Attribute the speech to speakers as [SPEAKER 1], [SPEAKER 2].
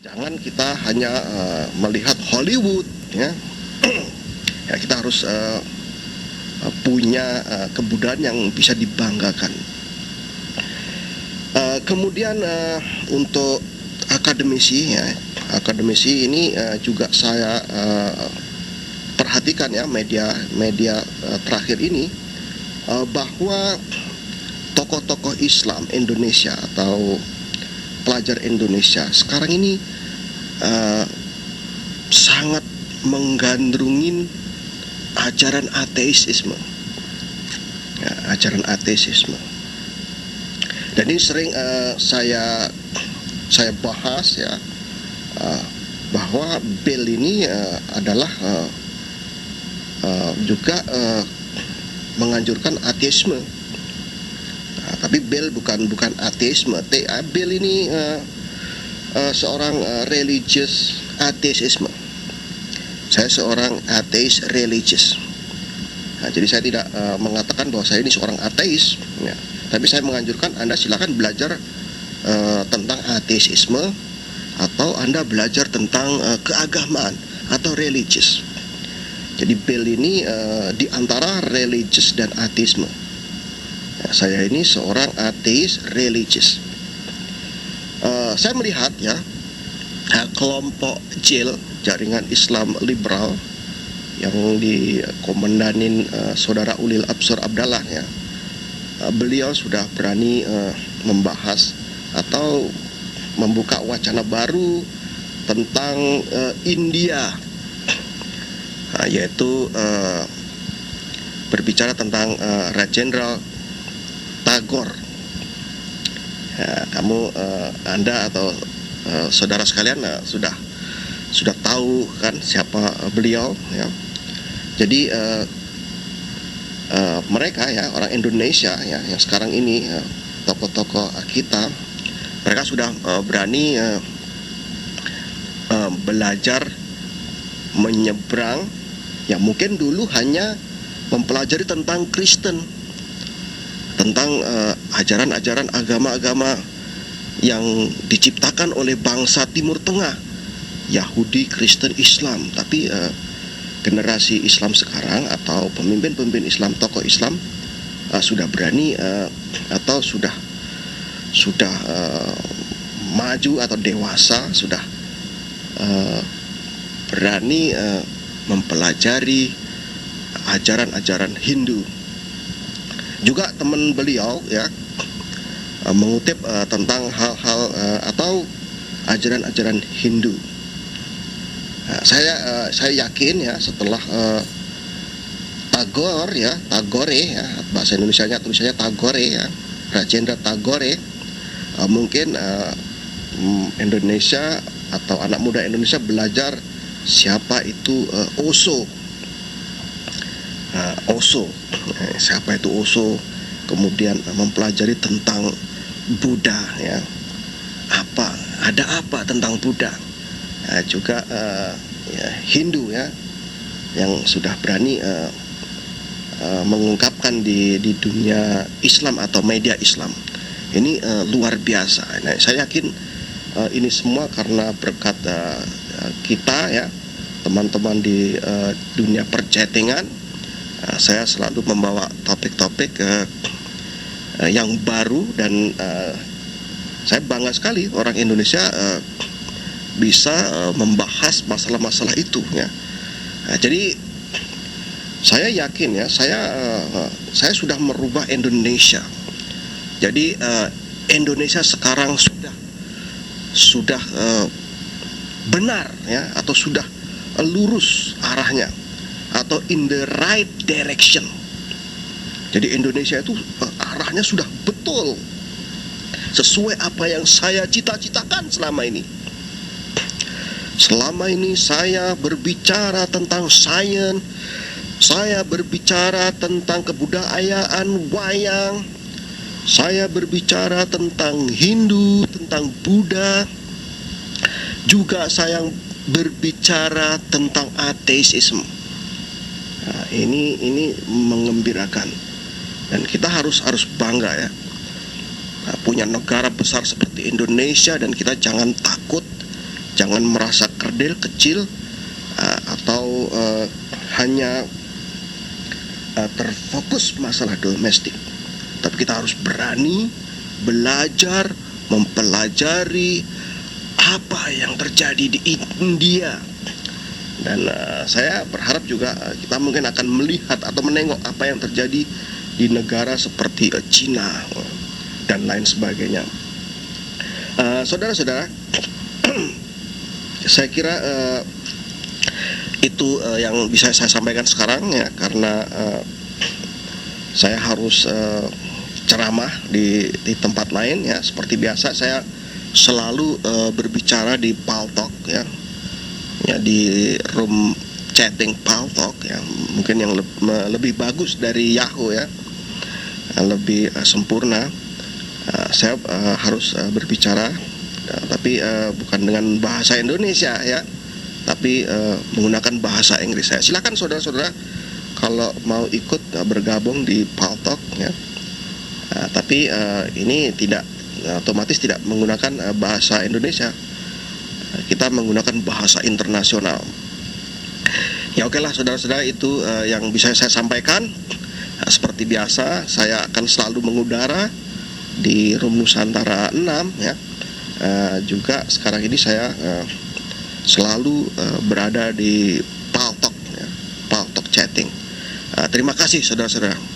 [SPEAKER 1] Jangan kita hanya melihat Hollywood, ya. Ya, kita harus punya kebudayaan yang bisa dibanggakan. Kemudian untuk akademisi, ya, akademisi ini juga saya perhatikan, ya, media terakhir ini, bahwa tokoh-tokoh Islam Indonesia atau pelajar Indonesia sekarang ini sangat menggandrungin ajaran ateisisme, ya, ajaran ateisisme. Dan ini sering saya bahas, ya, bahwa Bell ini adalah juga menganjurkan ateisme. Nah, tapi Bell bukan ateisme. Bell ini seorang religious ateisisme. Saya seorang ateis religious. Nah, jadi saya tidak mengatakan bahwa saya ini seorang ateis, ya. Tapi saya menganjurkan Anda silakan belajar tentang ateisisme, atau Anda belajar tentang keagamaan atau religious. Jadi Bell ini di antara religious dan ateisme. Ya, saya ini seorang ateis religious. Saya melihat, ya, kelompok JIL, Jaringan Islam Liberal, yang dikomandanin Saudara Ulil Absor Abdallah, ya. Beliau sudah berani membahas atau membuka wacana baru tentang India, yaitu berbicara tentang Rajendra Tagore. Ya, Anda atau saudara sekalian sudah tahu kan siapa beliau, ya. Jadi mereka, ya, orang Indonesia, ya, yang sekarang ini tokoh-tokoh kita, mereka sudah berani belajar menyeberang, ya, mungkin dulu hanya mempelajari tentang Kristen, tentang ajaran-ajaran agama-agama yang diciptakan oleh bangsa Timur Tengah, Yahudi, Kristen, Islam. Tapi generasi Islam sekarang atau pemimpin-pemimpin Islam, tokoh Islam sudah berani atau sudah maju atau dewasa, sudah berani mempelajari ajaran-ajaran Hindu. Juga teman beliau, ya, mengutip tentang hal-hal atau ajaran-ajaran Hindu. Nah, saya yakin, ya, setelah Tagore, ya, bahasa Indonesianya tulisannya Tagore, ya, Rajendra Tagore, mungkin Indonesia atau anak muda Indonesia belajar siapa itu Osho. Osho, siapa itu Osho, kemudian mempelajari tentang Buddha, ya, ada apa tentang Buddha. Juga ya, Hindu, ya, yang sudah berani mengungkapkan di dunia Islam atau media Islam. Ini luar biasa. Nah, saya yakin ini semua karena berkat kita, ya, teman-teman di dunia perchattingan. Saya selalu membawa topik-topik yang baru, dan saya bangga sekali orang Indonesia bisa membahas masalah-masalah itu, ya. Nah, jadi saya yakin, ya, saya sudah merubah Indonesia. Jadi Indonesia sekarang sudah benar, ya, atau sudah lurus arahnya, atau in the right direction. Jadi Indonesia itu arahnya sudah betul, sesuai apa yang saya cita-citakan selama ini. Selama ini saya berbicara tentang sains, saya berbicara tentang kebudayaan wayang, saya berbicara tentang Hindu, tentang Buddha, juga saya berbicara tentang ateisisme. Nah, ini mengembirakan, dan kita harus bangga, ya. Nah, punya negara besar seperti Indonesia, dan kita jangan takut Jangan merasa kerdil, kecil, atau hanya terfokus masalah domestik. Tapi kita harus berani belajar, mempelajari apa yang terjadi di India. Dan saya berharap juga kita mungkin akan melihat atau menengok apa yang terjadi di negara seperti Cina dan lain sebagainya. Saudara-saudara, saya kira itu yang bisa saya sampaikan sekarang ya, karena saya harus ceramah di tempat lain ya. Seperti biasa saya selalu berbicara di Paltalk ya, di room chatting Paltalk ya, mungkin yang lebih bagus dari Yahoo ya, lebih sempurna. Saya harus berbicara, tapi bukan dengan bahasa Indonesia ya, tapi menggunakan bahasa Inggris. Saya silakan saudara-saudara kalau mau ikut bergabung di Paltalk ya. Tapi ini tidak otomatis tidak menggunakan bahasa Indonesia. Kita menggunakan bahasa internasional. Ya oke lah saudara-saudara, itu yang bisa saya sampaikan. Seperti biasa saya akan selalu mengudara di Room Nusantara 6 ya. Juga sekarang ini saya selalu berada di Paltalk ya, Paltalk chatting. Terima kasih saudara-saudara.